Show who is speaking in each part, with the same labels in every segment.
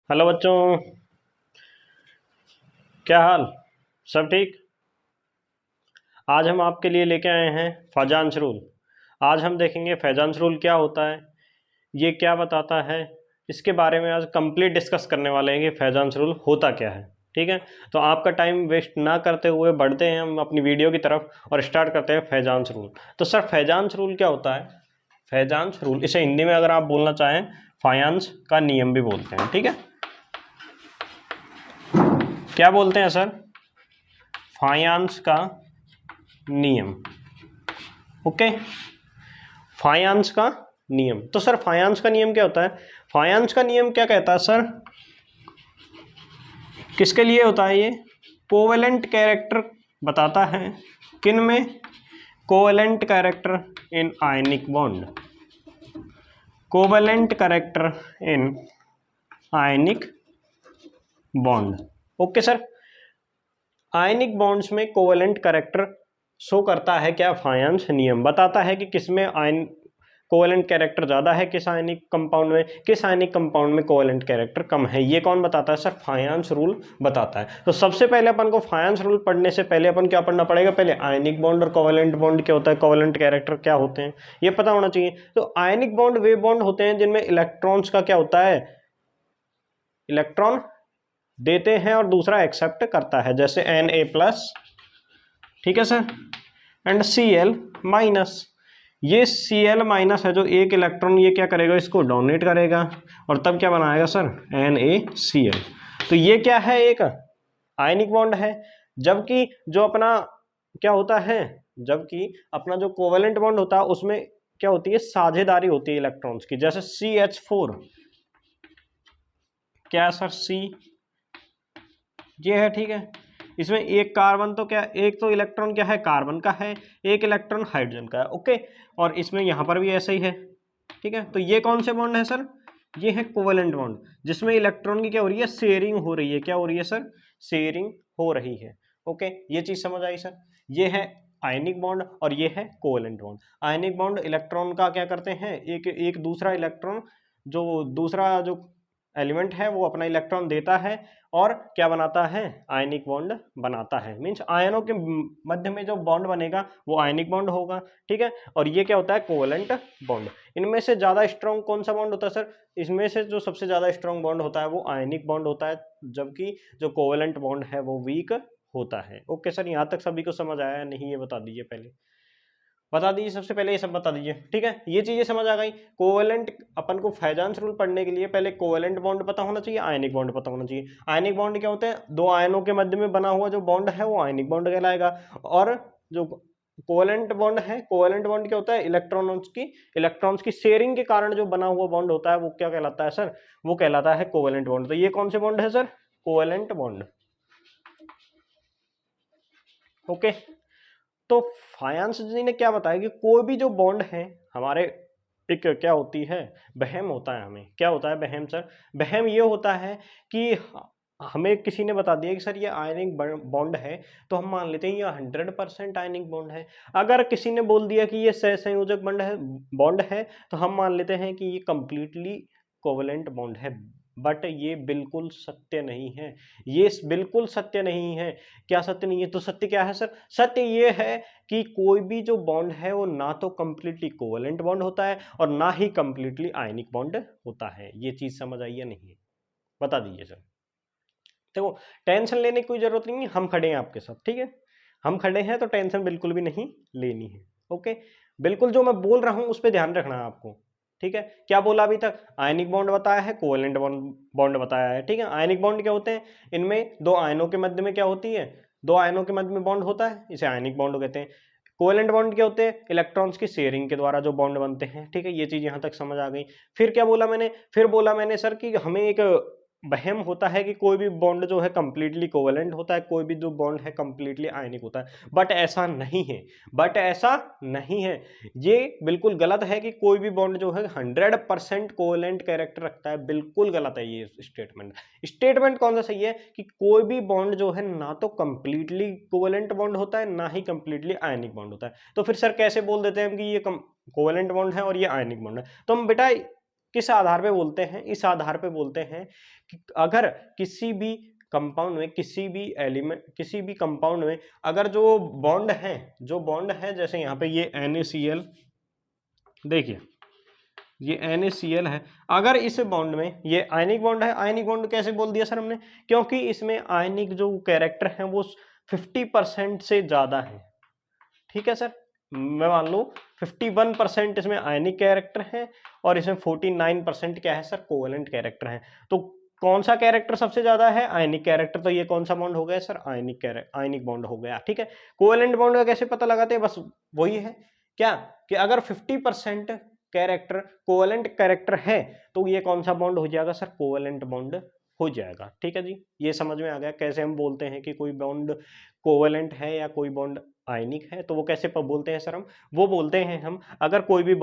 Speaker 1: Hello बच्चों, क्या हाल? सब ठीक। आज हम आपके लिए लेके आए हैं फैजांस रूल। आज हम देखेंगे फैजांस रूल क्या होता है, ये क्या बताता है। इसके बारे में आज कंप्लीट डिस्कस करने वाले हैं कि फैजांस रूल होता क्या है। ठीक है, तो आपका टाइम वेस्ट ना करते हुए बढ़ते हैं हम अपनी वीडियो की तरफ और स्टार्ट करते हैं फैजांस रूल। तो सर, फैजांस रूल क्या होता है? फैजांस रूल, इसे हिंदी में अगर आप बोलना चाहें फायांस का नियम भी बोलते हैं। ठीक है, क्या बोलते हैं सर? फायांस का नियम। ओके, फायांस का नियम। तो सर, फायांस का नियम क्या होता है? फायांस का नियम क्या कहता है सर? किसके लिए होता है ये? कोवेलेंट कैरेक्टर बताता है। किन में? Covalent character in ionic bond. Covalent character in ionic bond. Okay sir, ionic bonds में कोवेलेंट कैरेक्टर शो करता है क्या? फायांस नियम बताता है कि किसमें आयन कोवेलेंट कैरेक्टर ज्यादा है, किस आयनिक कंपाउंड में, किस आयनिक कंपाउंड में कोवेलेंट कैरेक्टर कम है। ये कौन बताता है सर? फायांस रूल बताता है। तो सबसे पहले अपन को फायांस रूल पढ़ने से पहले अपन क्या पढ़ना पड़ेगा? पहले आयनिक बॉन्ड और कोवेलेंट बॉन्ड क्या होता है, कोवेलेंट कैरेक्टर क्या होते हैं, ये पता होना चाहिए। तो आयनिक बॉन्ड वे बॉन्ड होते हैं जिनमें इलेक्ट्रॉन्स का क्या होता है, इलेक्ट्रॉन देते हैं और दूसरा एक्सेप्ट करता है, जैसे Na+, ठीक है सर, एंड Cl-। ये Cl- है जो एक इलेक्ट्रॉन, ये क्या करेगा, इसको डोनेट करेगा और तब क्या बनाएगा सर? NaCl। तो ये क्या है? एक आयनिक बॉन्ड है। जबकि जो अपना क्या होता है, जबकि अपना जो कोवेलेंट बॉन्ड होता है उसमें क्या होती है, साझेदारी होती है इलेक्ट्रॉन्स की। जैसे CH4, क्या सर? C ये है, ठीक है। इसमें एक कार्बन तो क्या, एक तो इलेक्ट्रॉन क्या है, कार्बन का है, एक इलेक्ट्रॉन हाइड्रोजन का है। ओके, और इसमें यहां पर भी ऐसा ही है। ठीक है, तो ये कौन से बॉन्ड है सर? ये है कोवेलेंट बॉन्ड, जिसमें इलेक्ट्रॉन की क्या हो रही है, शेयरिंग हो रही है। क्या हो रही है सर? शेयरिंग हो रही है। ओके, ये चीज समझ आई सर। ये है आयनिक बॉन्ड और ये है covalent bond. Ionic bond electron का क्या करते हैं, एक एक दूसरा इलेक्ट्रॉन, जो दूसरा जो एलिमेंट है वो अपना इलेक्ट्रॉन देता है और क्या बनाता है, आयनिक बॉन्ड बनाता है। मींस आयनों के मध्य में जो बॉन्ड बनेगा वो आयनिक बॉन्ड होगा। ठीक है, और ये क्या होता है, कोवेलेंट बॉन्ड। इनमें से ज्यादा स्ट्रॉन्ग कौन सा बॉन्ड होता है सर? इसमें से जो सबसे ज्यादा स्ट्रॉन्ग बॉन्ड होता है वो आयनिक बॉन्ड होता है, जबकि जो कोवेलेंट बॉन्ड है वो वीक होता है। ओके सर, यहां तक सभी को समझ आया नहीं, ये बता दीजिए पहले, बता दीजिए सबसे पहले, ये सब बता दीजिए। ठीक है, ये चीजें समझ आ गई। कोवेलेंट, अपन को फैजांस रूल पढ़ने के लिए पहले कोवेलेंट बॉन्ड पता होना चाहिए, आयनिक बॉन्ड पता होना चाहिए। आयनिक बॉन्ड क्या होते हैं? दो आयनों के मध्य में बना हुआ जो बॉन्ड है वो आयनिक बॉन्ड कहलाएगा। और जो कोवेलेंट बॉन्ड है, कोवेलेंट बॉन्ड क्या होता है, इलेक्ट्रॉन्स की शेयरिंग के कारण जो बना हुआ बॉन्ड होता है वो क्या कहलाता है सर? वो कहलाता है कोवेलेंट बॉन्ड। तो ये कौन से बॉन्ड है सर? Covalent bond. ओके, तो फायांस जी ने क्या बताया कि कोई भी जो बॉन्ड है हमारे, एक क्या होती है, वहम होता है। हमें क्या होता है वहम सर? वहम ये होता है कि हमें किसी ने बता दिया कि सर ये आयनिक बॉन्ड है, तो हम मान लेते हैं ये 100% आयनिक बॉन्ड है। अगर किसी ने बोल दिया कि ये सहसंयोजक बॉन्ड है, तो हम मान लेते हैं कि ये कंप्लीटली कोवेलेंट बॉन्ड है। बट ये बिल्कुल सत्य नहीं है, ये बिल्कुल सत्य नहीं है। क्या सत्य नहीं है? तो सत्य क्या है सर? सत्य ये है कि कोई भी जो बॉन्ड है वो ना तो कंप्लीटली कोवेलेंट बॉन्ड होता है और ना ही कंप्लीटली आयनिक बॉन्ड होता है। ये चीज समझ आई या नहीं? बता दीजिए सर। देखो, टेंशन लेने की कोई जरूरत नहीं है, हम खड़े हैं आपके साथ। ठीक है, हम खड़े हैं तो टेंशन बिल्कुल भी नहीं लेनी है। ओके, बिल्कुल जो मैं बोल रहा हूं उस पर ध्यान रखना है आपको। ठीक है, क्या बोला अभी तक? आयनिक बॉन्ड बताया है, कोवेलेंट बॉन्ड बताया है। ठीक है, आयनिक बॉन्ड क्या होते हैं? इनमें दो आयनों के मध्य में क्या होती है, दो आयनों के मध्य में बॉन्ड होता है, इसे आयनिक बॉन्ड कहते हैं। कोवेलेंट बॉन्ड क्या होते हैं? इलेक्ट्रॉन्स की शेयरिंग के द्वारा जो बॉन्ड बनते हैं। ठीक है, ये चीज यहां तक समझ आ गई। फिर क्या बोला मैंने? फिर बोला मैंने सर कि हमें एक वहम होता है कि कोई भी बॉन्ड जो है कंप्लीटली कोवेलेंट होता है, कोई भी जो बॉन्ड है कंप्लीटली आयनिक होता है। बट ऐसा नहीं है, बट ऐसा नहीं है। ये बिल्कुल गलत है कि कोई भी बॉन्ड जो है 100% कोवेलेंट कैरेक्टर रखता है। बिल्कुल गलत है ये स्टेटमेंट। स्टेटमेंट कौन सा सही है कि कोई भी बॉन्ड जो है ना तो कंप्लीटली कोवेलेंट बॉन्ड होता है ना ही कंप्लीटली आयनिक बॉन्ड होता है। तो फिर सर कैसे बोल देते हैं हम कि ये कोवेलेंट बॉन्ड है और ये आयनिक बॉन्ड है? तो हम बेटा किस आधार पे बोलते हैं? इस आधार पे बोलते हैं कि अगर किसी भी कंपाउंड में, किसी भी एलिमेंट, किसी भी कंपाउंड में अगर जो बॉन्ड है जैसे यहाँ पे ये NaCl, देखिए ये NaCl है, अगर इस बॉन्ड में ये आयनिक बॉन्ड है, आयनिक बॉन्ड कैसे बोल दिया सर हमने? क्योंकि इसमें आयनिक जो कैरेक्टर है वो 50% से ज्यादा है, ठीक है सर। मैं मान लूं 51% इसमें आयनिक कैरेक्टर है और इसमें 49% क्या है सर? कोवेलेंट कैरेक्टर है। तो कौन सा कैरेक्टर सबसे ज्यादा है? आयनिक कैरेक्टर। तो ये कौन सा बॉन्ड हो गया सर? आयनिक बॉन्ड हो गया, ठीक है। कोवेलेंट बॉन्ड का कैसे पता लगाते हैं? बस वही है क्या कि अगर 50% कैरेक्टर कोवेलेंट कैरेक्टर है तो ये कौन सा बॉन्ड हो जाएगा सर? कोवेलेंट बॉन्ड हो जाएगा, ठीक है जी। ये समझ में आ गया कैसे हम बोलते हैं कि कोई बॉन्ड कोवेलेंट है या कोई बॉन्ड आयनिक है। तो वो कैसे बोलते हैं सर? हम वो बोलते हैं हम अगर कोई भी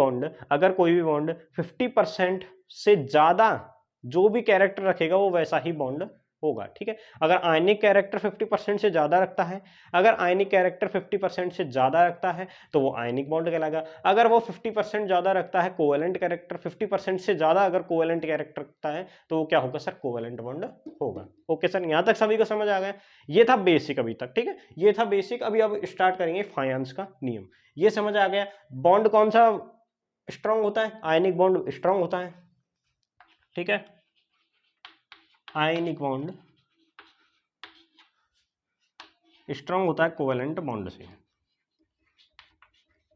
Speaker 1: बॉन्ड 50% से ज्यादा जो भी कैरेक्टर रखेगा वो वैसा ही बॉन्ड होगा, ठीक है। अगर आयनिक कैरेक्टर 50% से ज्यादा रखता है, अगर आयनिक कैरेक्टर 50% से ज्यादा रखता है तो वो आयनिक बॉन्ड कहलाएगा। अगर वो 50% ज्यादा रखता है कोवेलेंट कैरेक्टर, 50% से ज्यादा अगर कोवेलेंट कैरेक्टर रखता है तो वो क्या होगा सर? कोवेलेंट बॉन्ड होगा। ओके सर, यहां तक सभी को समझ आ गया? ये था बेसिक अभी तक, ठीक है। ये था बेसिक। अभी अब स्टार्ट करेंगे फायंस का नियम। ये समझ आ गया बॉन्ड कौन सा स्ट्रांग होता है? आयनिक बॉन्ड स्ट्रांग होता है, ठीक है। आयनिक बॉन्ड स्ट्रांग होता है कोवेलेंट बॉन्ड से,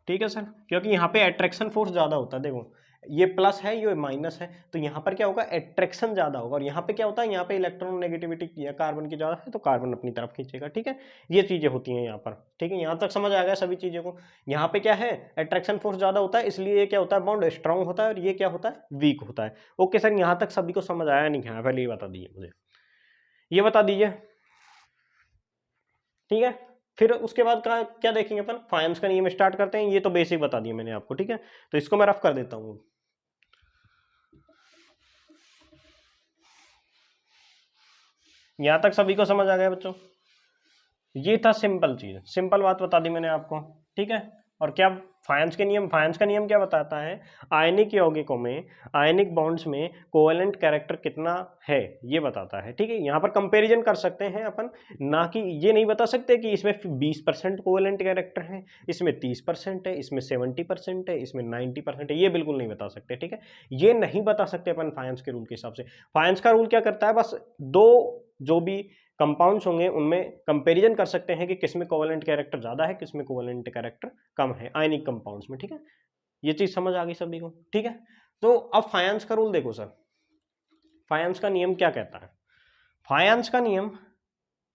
Speaker 1: ठीक है सर। क्योंकि यहाँ पे अट्रैक्शन फोर्स ज्यादा होता है। देखो ये प्लस है, ये माइनस है, तो यहाँ पर क्या होगा? अट्रैक्शन ज्यादा होगा। और यहाँ पे क्या होता है? यहाँ पे इलेक्ट्रॉन नेगेटिविटी या कार्बन की ज्यादा है तो कार्बन अपनी तरफ खींचेगा, ठीक है। ये चीजें होती हैं यहाँ पर, ठीक है। यहाँ तक समझ आ गया सभी चीजों को? यहाँ पे क्या है? अट्रैक्शन फोर्स ज्यादा होता है, इसलिए ये क्या होता है? बॉन्ड स्ट्रांग होता है। और ये क्या होता है? वीक होता है। ओके सर, यहाँ तक सभी को समझ आया नहीं आया? पहले ये बता दीजिए मुझे, ये बता दीजिए, ठीक है। फिर उसके बाद क्या देखेंगे अपन? फायंस का नियम स्टार्ट करते हैं। ये तो बेसिक बता दिया मैंने आपको, ठीक है। तो इसको मैं रफ कर देता हूं। यहां तक सभी को समझ आ गया बच्चों? ये था सिंपल चीज, सिंपल बात बता दी मैंने आपको, ठीक है। और क्या फायंस का नियम क्या बताता है? आयनिक यौगिकों में, आयनिक बॉन्ड्स में कोवेलेंट कैरेक्टर कितना है ये बताता है, ठीक है। यहाँ पर कंपैरिजन कर सकते हैं अपन, ना कि ये नहीं बता सकते कि इसमें 20% कोवेलेंट कैरेक्टर है, इसमें 30% है, इसमें 70% है, इसमें 90% है। ये बिल्कुल नहीं बता सकते, ठीक है। ये नहीं बता सकते अपन फायंस के रूल के हिसाब से। फायंस का रूल क्या करता है? बस दो जो भी कंपाउंड्स होंगे उनमें कंपैरिजन कर सकते हैं कि किसमें कोवेलेंट कैरेक्टर ज्यादा है, किसमें कोवेलेंट कैरेक्टर कम है, आयनिक कंपाउंड्स में, ठीक है। ये चीज समझ आ गई सभी को, ठीक है। तो अब फायंस का रूल देखो सर, फायंस का नियम क्या कहता है? फायंस का नियम,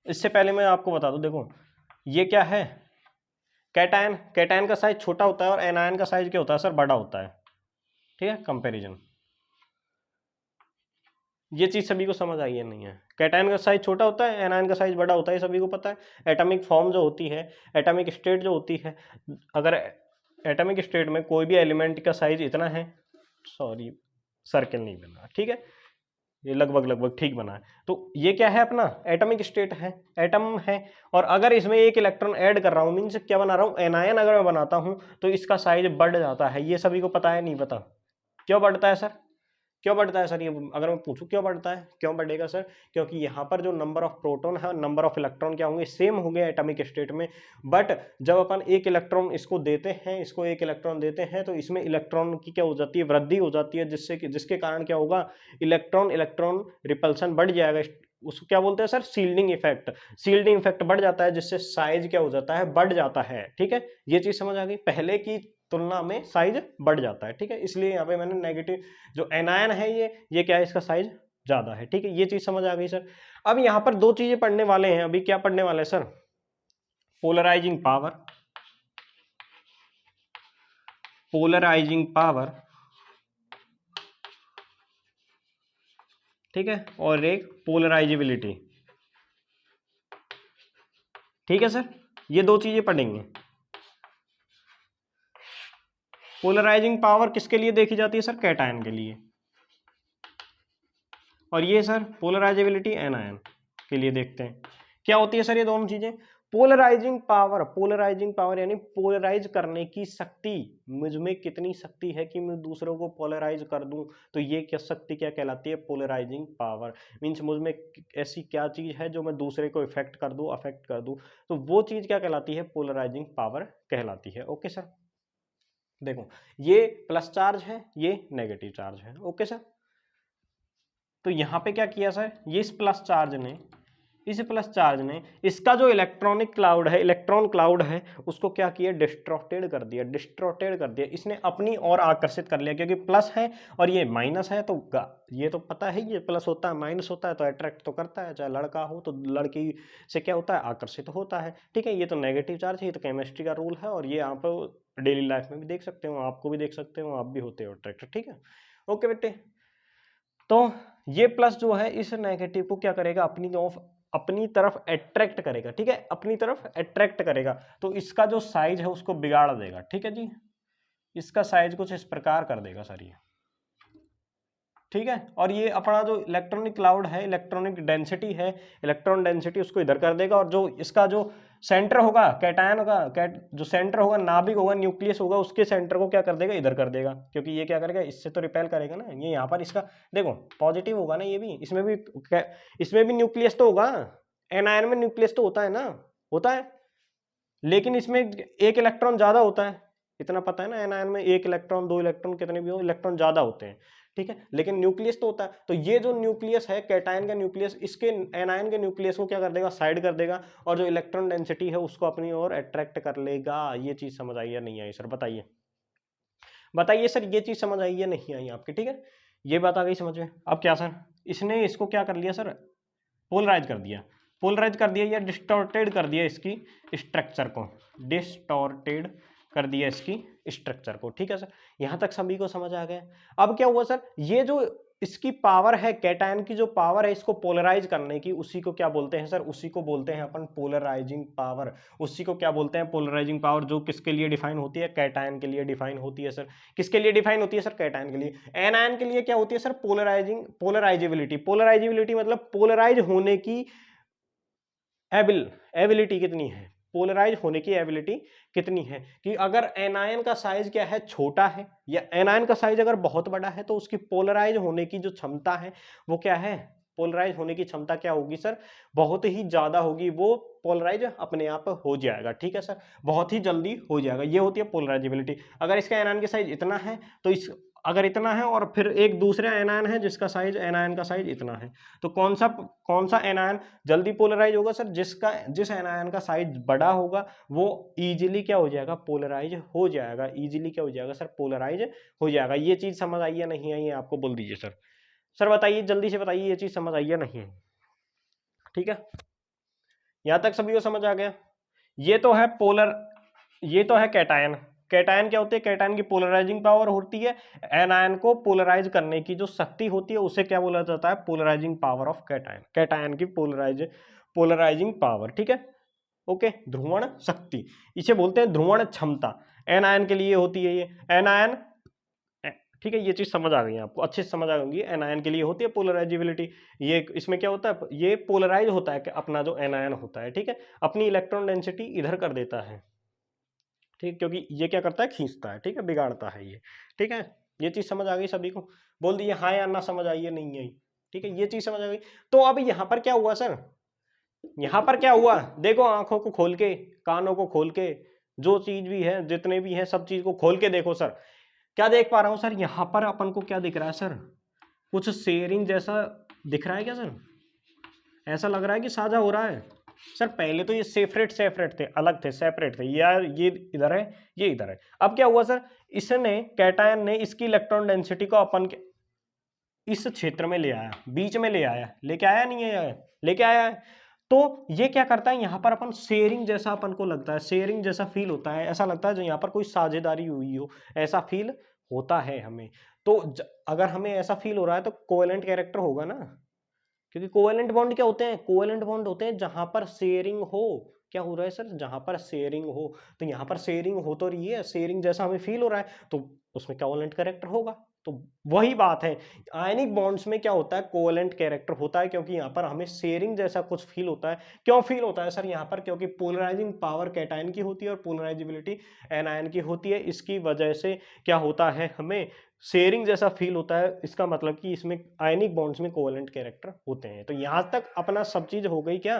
Speaker 1: इससे पहले मैं आपको बता दूं, देखो ये क्या है? कैटायन, कैटायन का साइज छोटा होता है और एनायन का साइज क्या होता है सर? बड़ा होता है, ठीक है। कंपेरिजन, ये चीज सभी को समझ आई है नहीं है? कैटायन का साइज छोटा होता है, एनायन का साइज बड़ा होता है, सभी को पता है। एटॉमिक फॉर्म जो होती है, एटॉमिक स्टेट जो होती है, अगर एटॉमिक स्टेट में कोई भी एलिमेंट का साइज इतना है, सॉरी सर्कल नहीं बना, ठीक है, ये लगभग लगभग ठीक बना है। तो ये क्या है? अपना एटॉमिक स्टेट है, एटम है। और अगर इसमें एक इलेक्ट्रॉन ऐड कर रहा हूं, मीन्स क्या बना रहा हूं? एनायन अगर मैं बनाता हूं तो इसका साइज बढ़ जाता है। ये सभी को पता है नहीं पता? क्यों बढ़ता है सर? क्यों बढ़ता है सर? ये अगर मैं पूछूं क्यों बढ़ता है, क्यों बढ़ेगा सर? क्योंकि यहाँ पर जो नंबर ऑफ प्रोटॉन है, नंबर ऑफ इलेक्ट्रॉन क्या होंगे? सेम होंगे एटॉमिक स्टेट में। बट जब अपन एक इलेक्ट्रॉन इसको देते हैं, इसको एक इलेक्ट्रॉन देते हैं, तो इसमें इलेक्ट्रॉन की क्या हो जाती है? वृद्धि हो जाती है, जिसके कारण क्या होगा? इलेक्ट्रॉन इलेक्ट्रॉन रिपल्सन बढ़ जाएगा। उसको क्या बोलते हैं sir? Shielding effect. Shielding effect बढ़ जाता है, जिससे साइज क्या हो जाता है? बढ़ जाता है, ठीक है। ये चीज समझ आ गई? पहले की तुलना में साइज बढ़ जाता है, ठीक है। इसलिए यहाँ पे मैंने नेगेटिव, जो एनायन है ये क्या है? इसका साइज ज्यादा है, ठीक है। ये चीज समझ आ गई सर? अब यहाँ पर दो चीजें पढ़ने वाले हैं। अभी क्या पढ़ने वाले हैं sir? Polarising power, polarising power, ठीक है, और एक पोलराइजेबिलिटी, ठीक है सर। ये दो चीजें पढ़ेंगे। पोलराइजिंग पावर किसके लिए देखी जाती है सर? कैटायन के लिए। और ये सर पोलराइजेबिलिटी एनायन के लिए देखते हैं। क्या होती है सर ये दोनों चीजें? पोलराइजिंग पावर यानी पोलराइज करने की शक्ति, मुझ में कितनी शक्ति है कि मैं दूसरों को पोलराइज कर दूं, तो ये क्या शक्ति क्या कहलाती है? Polarising power. मीन्स मुझ में ऐसी क्या चीज है जो मैं दूसरे को अफेक्ट कर दूं, तो वो चीज क्या कहलाती है? पोलराइजिंग पावर कहलाती है। ओके सर, देखो ये प्लस चार्ज है, ये नेगेटिव चार्ज है। ओके सर, तो यहां पे क्या किया सर, ये इस प्लस चार्ज ने इसका जो इलेक्ट्रॉन क्लाउड है उसको क्या किया? डिस्टॉर्टेड कर दिया। इसने अपनी ओर आकर्षित कर लिया, क्योंकि प्लस है और ये माइनस है, तो ये तो पता है ये प्लस होता है माइनस होता है तो अट्रैक्ट तो करता है, चाहे लड़का हो तो लड़की से क्या होता है? आकर्षित होता है। ठीक है, ये तो नेगेटिव चार्ज है, ये तो केमिस्ट्री का रूल है, और ये आप डेली लाइफ में भी देख सकते हो, आपको भी देख सकते हो, आप भी होते हो अट्रैक्ट। ठीक है, ओके बेटे, तो ये प्लस जो है इस नेगेटिव को क्या करेगा? अपनी तरफ अट्रैक्ट करेगा। ठीक है, अपनी तरफ अट्रैक्ट करेगा, तो इसका जो साइज है उसको बिगाड़ देगा। ठीक है जी, इसका साइज कुछ इस प्रकार कर देगा सर ये। ठीक है, और ये अपना जो इलेक्ट्रॉनिक क्लाउड है, इलेक्ट्रॉनिक डेंसिटी है, इलेक्ट्रॉन डेंसिटी उसको इधर कर देगा, और जो इसका जो सेंटर होगा कैटायन का, जो सेंटर होगा, नाभिक होगा, न्यूक्लियस होगा, उसके सेंटर को क्या कर देगा? इधर कर देगा, क्योंकि ये क्या करेगा? इससे तो रिपेल करेगा ना। ये यहाँ पर इसका देखो पॉजिटिव होगा ना, ये भी, इसमें भी न्यूक्लियस तो होगा, एनायन में न्यूक्लियस तो होता है ना, होता है, लेकिन इसमें एक इलेक्ट्रॉन ज्यादा होता है, इतना पता है ना। एनायन में एक इलेक्ट्रॉन, दो इलेक्ट्रॉन, कितने भी हो, इलेक्ट्रॉन ज्यादा होते हैं। ठीक है, लेकिन न्यूक्लियस तो होता है। तो ये जो न्यूक्लियस है कैटायन का न्यूक्लियस, इसके एनायन के न्यूक्लियस को क्या कर देगा? साइड कर देगा, और जो इलेक्ट्रॉन डेंसिटी है उसको अपनी ओर अट्रैक्ट कर लेगा। ये चीज समझ आई या नहीं आई सर? बताइए सर, ये चीज समझ आई या नहीं आई आपकी? ठीक है, ये बात आ गई समझ में। अब क्या सर, इसने इसको क्या कर लिया सर? पोलराइज कर दिया या डिस्टॉर्टेड कर दिया इसकी स्ट्रक्चर को, ठीक है सर, यहां तक सभी को समझ आ गया। अब क्या हुआ सर, ये जो इसकी पावर है, कैटायन की जो पावर है इसको पोलराइज करने की, उसी को क्या बोलते हैं सर? उसी को बोलते हैं अपन पोलराइजिंग पावर। उसी को क्या बोलते हैं? पोलराइजिंग पावर, जो किसके लिए डिफाइन होती है? कैटायन के लिए डिफाइन होती है सर। किसके लिए डिफाइन होती है सर? कैटायन के लिए। एनायन के लिए क्या होती है सर? पोलराइजिबिलिटी मतलब पोलराइज होने की एबिलिटी कितनी है, पोलराइज होने की एबिलिटी कितनी है, कि अगर एनायन का साइज क्या है? छोटा है, या एनायन का साइज अगर बहुत बड़ा है, तो उसकी पोलराइज होने की जो क्षमता है वो क्या है? पोलराइज होने की क्षमता क्या होगी सर? बहुत ही ज्यादा होगी, वो पोलराइज अपने आप हो जाएगा। ठीक है सर, बहुत ही जल्दी हो जाएगा, ये होती है पोलराइजेबिलिटी। अगर इसका एनायन का साइज इतना है, तो अगर इतना है और फिर एक दूसरा एनायन है जिसका साइज, एनायन का साइज इतना है, तो कौन सा एनायन जल्दी पोलराइज होगा सर? जिस एनायन का साइज बड़ा होगा वो इजीली क्या हो जाएगा? पोलराइज हो जाएगा। इजीली क्या हो जाएगा सर? पोलराइज हो जाएगा। ये चीज समझ आई या नहीं आई? आपको बोल दीजिए सर। सर बताइए, जल्दी से बताइए, ये चीज समझ आई या नहीं? ठीक है, यहां तक सभी को समझ आ गया। ये तो है कैटायन। कैटायन क्या होते हैं? कैटायन की पोलराइजिंग पावर होती है, एनायन को पोलराइज करने की जो शक्ति होती है उसे क्या बोला जाता है? Polarising power of cation. Cation की पोलराइजिंग पावर। ठीक है, ओके, ध्रुवण शक्ति, इसे बोलते हैं ध्रुवण क्षमता। एनायन के लिए होती है ये, एनायन, ठीक है, ये चीज समझ आ गई है आपको, अच्छे से समझ आ गई। एनायन के लिए होती है पोलराइजेबिलिटी। ये इसमें क्या होता है? ये पोलराइज होता है कि अपना जो एनायन होता है, ठीक है, अपनी इलेक्ट्रॉन डेंसिटी इधर कर देता है। ठीक, क्योंकि ये क्या करता है? खींचता है। ठीक है, बिगाड़ता है ये। ठीक है, ये चीज समझ आ गई सभी को? बोल दीजिए हाँ या ना, समझ आई या नहीं आई? ठीक है, ये चीज समझ आ गई। तो अब यहाँ पर क्या हुआ सर? यहाँ पर क्या हुआ? देखो, आंखों को खोल के, कानों को खोल के, जो चीज भी है, जितने भी है, सब चीज को खोल के देखो सर। क्या देख पा रहा हूं सर? यहाँ पर अपन को क्या दिख रहा है सर? कुछ शेयरिंग जैसा दिख रहा है क्या सर? ऐसा लग रहा है कि साझा हो रहा है सर। पहले तो ये सेपरेट थे, अलग थे, सेपरेट थे यार, ये इधर है, ये इधर है। अब क्या हुआ सर? इसने, कैटायन ने इसकी इलेक्ट्रॉन डेंसिटी को अपन के इस क्षेत्र में ले आया, बीच में ले आया, लेके आया नहीं है? लेके आया है। तो ये क्या करता है? यहाँ पर अपन शेयरिंग जैसा अपन को लगता है, शेयरिंग जैसा फील होता है, ऐसा लगता है जो यहाँ पर कोई साझेदारी हुई हो, ऐसा फील होता है हमें। तो अगर हमें ऐसा फील हो रहा है तो कोवेलेंट कैरेक्टर होगा ना, क्योंकि कोवेलेंट बॉन्ड क्या होते हैं? कोवेलेंट बॉन्ड होते हैं जहां पर शेयरिंग हो। क्या हो रहा है सर? जहां पर शेयरिंग हो, तो यहाँ पर शेयरिंग हो तो रही है, शेयरिंग जैसा हमें फील हो रहा है, तो उसमें कोवेलेंट कैरेक्टर होगा। तो वही बात है, आयनिक बॉन्ड्स में क्या होता है, कोवेलेंट कैरेक्टर होता है, क्योंकि यहाँ पर हमें शेयरिंग जैसा कुछ फील होता है। क्यों फील होता है सर यहाँ पर, क्योंकि पोलराइजिंग पावर कैटायन की होती है और पोलराइजेबिलिटी एनायन की होती है, इसकी वजह से क्या होता है, हमें शेयरिंग जैसा फील होता है। इसका मतलब कि इसमें आयनिक बॉन्ड्स में कोवेलेंट कैरेक्टर होते हैं। तो यहाँ तक अपना सब चीज हो गई क्या,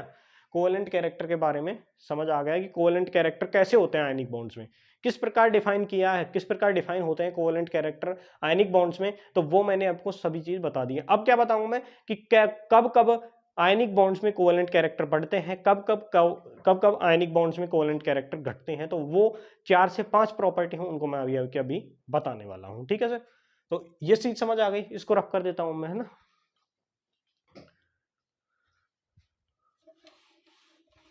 Speaker 1: कोवेलेंट कैरेक्टर के बारे में समझ आ गया कि कोवेलेंट कैरेक्टर कैसे होते हैं आयनिक बॉन्ड्स में, किस प्रकार डिफाइन किया है, किस प्रकार डिफाइन होते हैं कोवेलेंट कैरेक्टर आयनिक बॉन्ड्स में। तो वो मैंने आपको सभी चीज बता दी है। अब क्या बताऊं मैं कि कब कब आयनिक बॉन्ड्स में कोवेलेंट कैरेक्टर बढ़ते हैं, कब आयनिक बॉन्ड्स में कोवेलेंट कैरेक्टर घटते हैं। तो वो 4 से 5 प्रॉपर्टी हैं, उनको मैं अभी बताने वाला हूं। ठीक है सर, तो ये चीज समझ आ गई, इसको रफ कर देता हूं मैं, है ना।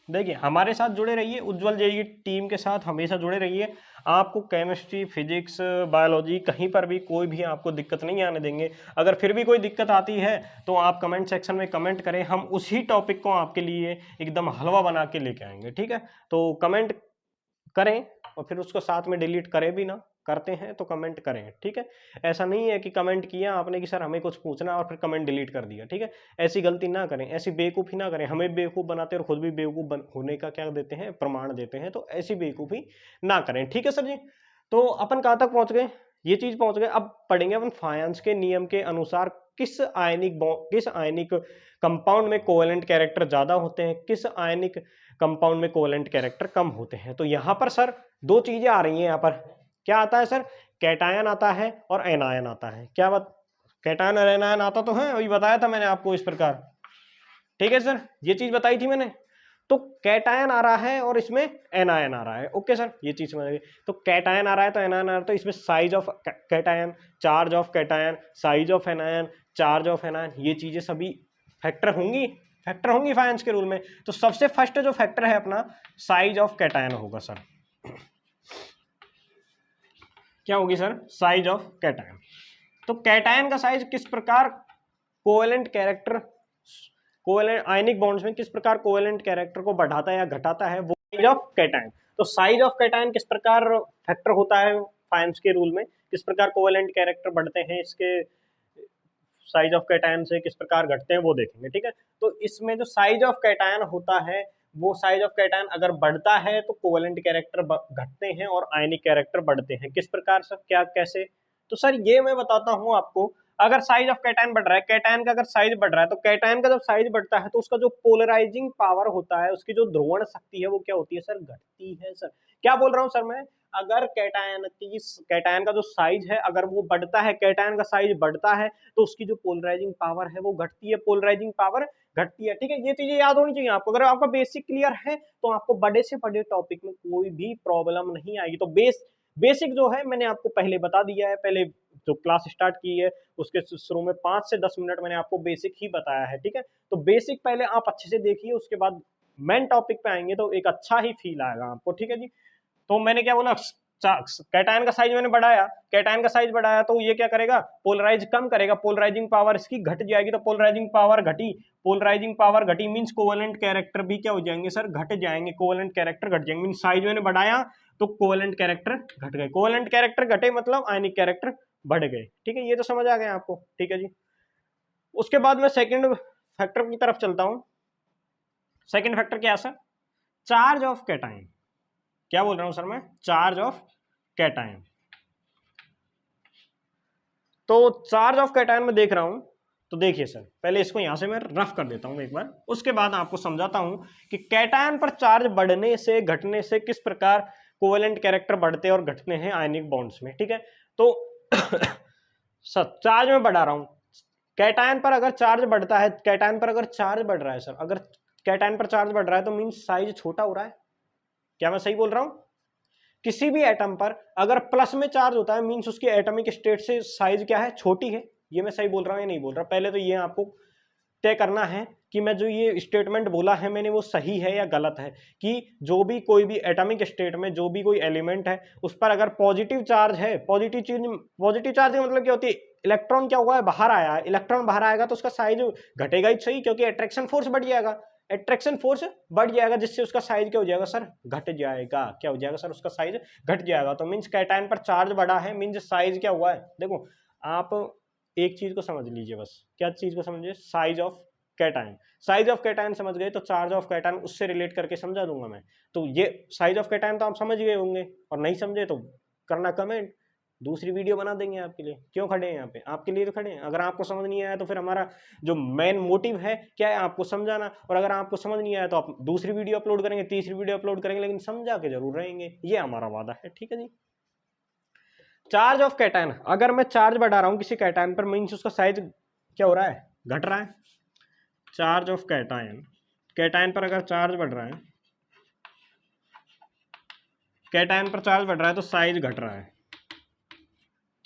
Speaker 1: देखिए हमारे साथ जुड़े रहिए, उज्जवल जेई टीम के साथ हमेशा जुड़े रहिए। आपको केमिस्ट्री, फिजिक्स, बायोलॉजी कहीं पर भी कोई भी आपको दिक्कत नहीं आने देंगे। अगर फिर भी कोई दिक्कत आती है तो आप कमेंट सेक्शन में कमेंट करें, हम उसी टॉपिक को आपके लिए एकदम हलवा बना के लेके आएंगे। ठीक है, तो कमेंट करें और फिर उसको साथ में डिलीट करें भी ना, करते हैं तो कमेंट करें। ठीक है, ऐसा नहीं है कि कमेंट किया आपने कि सर हमें कुछ पूछना और फिर कमेंट डिलीट कर दिया। ठीक है, ऐसी गलती ना करें, ऐसी बेवकूफ़ी ना करें। हमें बेवकूफ़ बनाते और खुद भी बेवकूफ़ होने का क्या देते हैं, प्रमाण देते हैं। तो ऐसी बेवकूफ़ी ना करें। ठीक है सर जी, तो अपन कहाँ तक पहुंच गए, ये चीज पहुंच गए। अब पढ़ेंगे अपन फायंस के नियम के अनुसार किस आयनिक कंपाउंड में कोवेलेंट कैरेक्टर ज्यादा होते हैं, किस आयनिक कंपाउंड में कोवेलेंट कैरेक्टर कम होते हैं। तो यहाँ पर सर दो चीजें आ रही हैं। यहाँ पर क्या आता है सर, कैटायन आता है और एनायन आता है। क्या बात, कैटायन और एनायन आता तो है, वही बताया था मैंने आपको इस प्रकार। ठीक है सर, ये चीज बताई थी मैंने। तो कैटायन आ रहा है और इसमें एनायन आ रहा है। ओके सर, ये चीज समझ गई। तो कैटायन आ रहा है तो एनायन आ रहा है, तो इसमें size of cation, charge of cation, size of anion, charge of anion, ये चीजें सभी फैक्टर होंगी फाइनेंस के रूल में। तो सबसे फर्स्ट जो फैक्टर है अपना साइज ऑफ कैटायन होगा सर। क्या होगी सर, साइज ऑफ कैटायन। तो कैटायन का साइज किस प्रकार कोवेलेंट कैरेक्टर, कोवेलेंट आयनिक बॉन्ड्स में किस प्रकार कोवेलेंट कैरेक्टर को बढ़ाता है या घटाता है, वो साइज ऑफ कैटायन। तो साइज ऑफ कैटायन किस प्रकार फैक्टर होता है फाइनेंस के रूल में, किस प्रकार कोवेलेंट कैरेक्टर बढ़ते हैं, इसके साइज ऑफ कैटायन से किस प्रकार घटते हैं वो देखेंगे। ठीक है, तो इसमें जो साइज ऑफ कैटायन होता है, वो साइज ऑफ कैटायन अगर बढ़ता है तो कोवेलेंट कैरेक्टर घटते हैं और आयनिक कैरेक्टर बढ़ते हैं। किस प्रकार सर, क्या कैसे, तो सर ये मैं बताता हूं आपको। अगर साइज ऑफ कैटायन बढ़ रहा है, कैटायन का अगर साइज बढ़ रहा है, तो कैटायन का जब साइज बढ़ता है तो उसका जो पोलराइजिंग पावर होता है, उसकी जो ध्रुवण शक्ति है वो क्या होती है सर, घटती है। सर क्या बोल रहा हूँ सर मैं, अगर कैटायन का जो साइज है अगर वो बढ़ता है, कैटायन का साइज बढ़ता है, तो उसकी जो पोलराइजिंग पावर है वो घटती है, पोलराइजिंग पावर घटती है। ठीक है, ये चीजें याद होनी चाहिए आपको। अगर आपका बेसिक क्लियर है तो आपको बड़े से बड़े टॉपिक में कोई भी प्रॉब्लम नहीं आएगी। तो बेसिक जो है मैंने आपको पहले बता दिया है, पहले जो क्लास स्टार्ट की है उसके शुरू में 5 से 10 मिनट मैंने आपको बेसिक ही बताया है। ठीक है, तो बेसिक पहले आप अच्छे से देखिए, उसके बाद मेन टॉपिक पे आएंगे तो एक अच्छा ही फील आएगा आपको। ठीक है जी, तो मैंने क्या बोला, कैटायन का साइज मैंने बढ़ाया, कैटायन का साइज बढ़ाया तो ये क्या करेगा, पोलराइज कम करेगा, पोलराइजिंग पावर इसकी घट जाएगी। तो पोलराइजिंग पावर घटी, पोलराइजिंग पावर घटी मींस कोवेलेंट कैरेक्टर भी क्या हो जाएंगे सर, घट जाएंगे, कोवेलेंट कैरेक्टर घट जाएंगे। मींस साइज मैंने बढ़ाया तो कोवेलेंट कैरेक्टर घट गए, कोवेलेंट कैरेक्टर घटे मतलब आयनिक कैरेक्टर बढ़ गए। ठीक है, ये तो समझ आ गया आपको। ठीक है जी, उसके बाद मैं सेकंड फैक्टर की तरफ चलता हूं। सेकंड फैक्टर क्या है सर, चार्ज ऑफ कैटायन। क्या बोल रहा हूं सर मैं, चार्ज ऑफ कैटायन। तो चार्ज ऑफ कैटायन में देख रहा हूं, तो देखिए सर पहले इसको यहां से मैं रफ कर देता हूं एक बार, उसके बाद आपको समझाता हूं कि कैटायन पर चार्ज बढ़ने से घटने से किस प्रकार कोवेलेंट कैरेक्टर बढ़ते और घटते हैं आयनिक बॉन्ड्स में। ठीक है, तो सर चार्ज में बढ़ा रहा हूं, कैटायन पर अगर चार्ज बढ़ता है, कैटायन पर अगर चार्ज बढ़ रहा है सर, अगर कैटायन पर चार्ज बढ़ रहा है तो मीन्स साइज छोटा हो रहा है। क्या मैं सही बोल रहा हूं, किसी भी एटम पर अगर प्लस में चार्ज होता है मींस उसकी एटॉमिक स्टेट से साइज क्या है, छोटी है। ये मैं सही बोल रहा हूं या नहीं बोल रहा, पहले तो ये आपको तय करना है कि मैं जो ये स्टेटमेंट बोला है मैंने वो सही है या गलत है। कि जो भी कोई भी एटॉमिक स्टेट में जो भी कोई एलिमेंट है उस पर अगर पॉजिटिव चार्ज है, पॉजिटिव चार्ज का मतलब क्या होती है, इलेक्ट्रॉन क्या हुआ है, बाहर आया है, इलेक्ट्रॉन बाहर आएगा तो उसका साइज घटेगा ही सही, क्योंकि अट्रैक्शन फोर्स बढ़ जाएगा, अट्रैक्शन फोर्स बढ़ जाएगा जिससे उसका साइज क्या हो जाएगा सर, घट जाएगा। क्या हो जाएगा सर, उसका साइज घट जाएगा। तो मींस कैटायन पर चार्ज बढ़ा है मींस साइज क्या हुआ है, देखो आप एक चीज को समझ लीजिए बस। क्या चीज को समझिए? Size of cation. Size of cation समझ गए तो चार्ज ऑफ कैटायन उससे रिलेट करके समझा दूंगा मैं। तो ये साइज ऑफ कैटायन तो आप समझ गए होंगे, और नहीं समझे तो करना कमेंट, दूसरी वीडियो बना देंगे आपके लिए। क्यों खड़े हैं यहाँ पे? आपके लिए तो खड़े हैं। अगर आपको समझ नहीं आया तो फिर हमारा जो मेन मोटिव है क्या है? आपको समझाना। और अगर आपको समझ नहीं आया तो आप दूसरी वीडियो अपलोड करेंगे, तीसरी वीडियो अपलोड करेंगे, लेकिन समझा के जरूर रहेंगे, ये हमारा वादा है। ठीक है जी। चार्ज ऑफ कैटायन, अगर मैं चार्ज बढ़ा रहा हूं किसी कैटायन पर, मीन्स उसका साइज क्या हो रहा है? घट रहा है। चार्ज ऑफ कैटायन, कैटायन पर अगर चार्ज बढ़ रहा है, कैटायन पर चार्ज बढ़ रहा है तो साइज घट रहा है।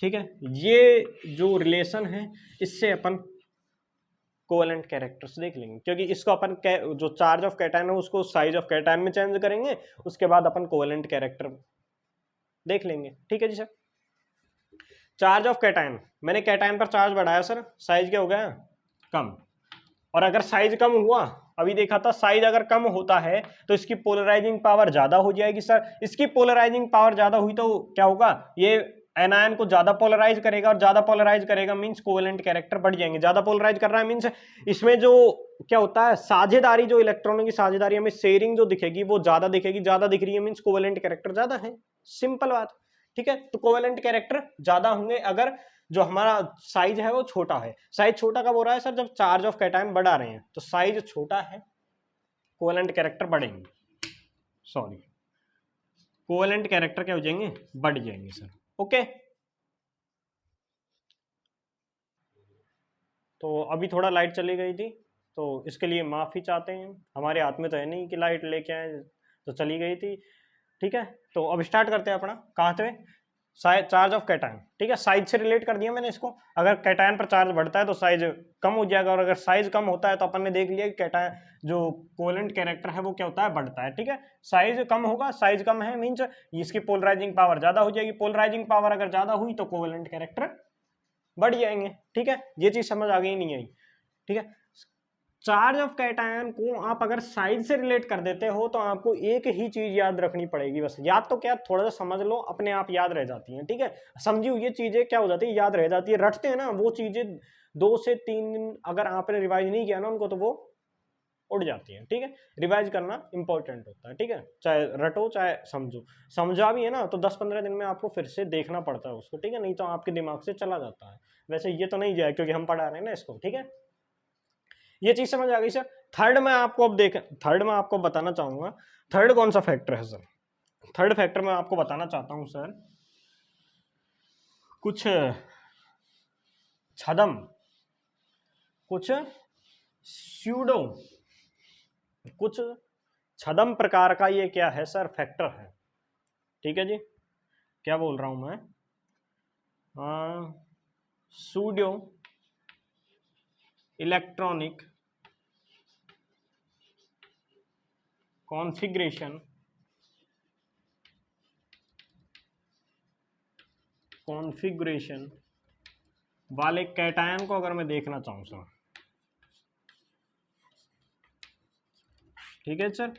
Speaker 1: ठीक है, ये जो रिलेशन है इससे अपन कोवेलेंट कैरेक्टर्स देख लेंगे, क्योंकि इसको अपन जो चार्ज ऑफ कैटायन है उसको साइज ऑफ कैटायन में चेंज करेंगे, उसके बाद अपन कोवेलेंट कैरेक्टर देख लेंगे। ठीक है जी सर। चार्ज ऑफ कैटायन, मैंने कैटायन पर चार्ज बढ़ाया सर, साइज क्या हो गया? कम। और अगर साइज कम हुआ, अभी देखा था, साइज अगर कम होता है तो इसकी पोलराइजिंग पावर ज्यादा हो जाएगी सर। इसकी पोलराइजिंग पावर ज्यादा हुई तो क्या होगा? ये एनायन को ज्यादा पोलराइज करेगा, और ज्यादा पोलराइज करेगा मींस कोवेलेंट कैरेक्टर बढ़ जाएंगे। ज्यादा पोलराइज कर रहा है मींस इसमें जो क्या होता है, साझेदारी, जो इलेक्ट्रॉनों की साझेदारी, हमें शेयरिंग जो दिखेगी वो ज्यादा दिखेगी। ज्यादा दिख रही है मींस कोवेलेंट कैरेक्टर ज्यादा है, सिंपल बात। ठीक है, तो कोवेलेंट कैरेक्टर ज्यादा होंगे अगर जो हमारा साइज है वो छोटा है। साइज छोटा कब हो रहा है सर? जब चार्ज ऑफ कैटायन बढ़ा रहे हैं, तो साइज छोटा है, कोवेलेंट कैरेक्टर बढ़ेंगे, सॉरी, कोवेलेंट कैरेक्टर क्या हो जाएंगे? बढ़ जाएंगे सर। ओके, तो अभी थोड़ा लाइट चली गई थी, तो इसके लिए माफी चाहते हैं। हमारे हाथ में तो है नहीं कि लाइट लेके आए, तो चली गई थी। ठीक है, तो अब स्टार्ट करते हैं अपना। कहाँ थे? Charge of cation. ठीक है, साइज से रिलेट कर दिया मैंने इसको। अगर कैटायन पर चार्ज बढ़ता है तो साइज कम हो जाएगा, और अगर साइज कम होता है तो अपन ने देख लिया कि कैटायन जो कोवेलेंट कैरेक्टर है वो क्या होता है? बढ़ता है। ठीक है, साइज कम होगा, साइज कम है मीन्स इसकी पोलराइजिंग पावर ज्यादा हो जाएगी। पोलराइजिंग पावर अगर ज्यादा हुई तो कोवेलेंट कैरेक्टर बढ़ जाएंगे। ठीक है, ये चीज समझ आ गई? नहीं आई? ठीक है, चार्ज ऑफ कैटायन को आप अगर साइज से रिलेट कर देते हो तो आपको एक ही चीज याद रखनी पड़ेगी बस। याद तो क्या, थोड़ा सा समझ लो, अपने आप याद रह जाती हैं। ठीक है, समझी हुई ये चीजें क्या हो जाती है? याद रह जाती है। रटते हैं ना वो चीजें, 2 से 3 दिन अगर आपने रिवाइज नहीं किया ना उनको, तो वो उड़ जाती है। ठीक है, रिवाइज करना इंपॉर्टेंट होता है। ठीक है, चाहे रटो चाहे समझो। समझा भी है ना तो 10-15 दिन में आपको फिर से देखना पड़ता है उसको। ठीक है, नहीं तो आपके दिमाग से चला जाता है। वैसे ये तो नहीं जाए क्योंकि हम पढ़ा रहे हैं ना इसको। ठीक है, ये चीज समझ आ गई सर। थर्ड में आपको अब देख, थर्ड में आपको बताना चाहूंगा, थर्ड कौन सा फैक्टर है सर? थर्ड फैक्टर में आपको बताना चाहता हूं सर, कुछ छदम, कुछ स्यूडो, कुछ छदम प्रकार का ये क्या है सर? फैक्टर है। ठीक है जी, क्या बोल रहा हूं मैं? सूडो इलेक्ट्रॉनिक कॉन्फ़िगरेशन, कॉन्फ़िगरेशन वाले कैटायन को अगर मैं देखना चाहूं सर, ठीक है सर,